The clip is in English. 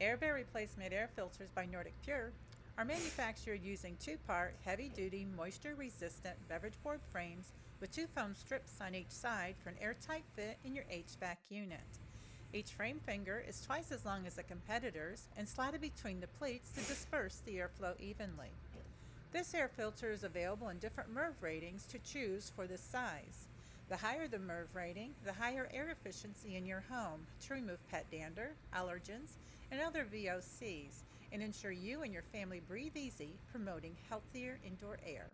Air Bear Replacement air filters by Nordic Pure are manufactured using two-part heavy-duty moisture-resistant beverage board frames with two foam strips on each side for an airtight fit in your HVAC unit. Each frame finger is twice as long as the competitors and slotted between the pleats to disperse the airflow evenly. This air filter is available in different MERV ratings to choose for this size. The higher the MERV rating, the higher air efficiency in your home to remove pet dander, allergens, and other VOCs and ensure you and your family breathe easy, promoting healthier indoor air.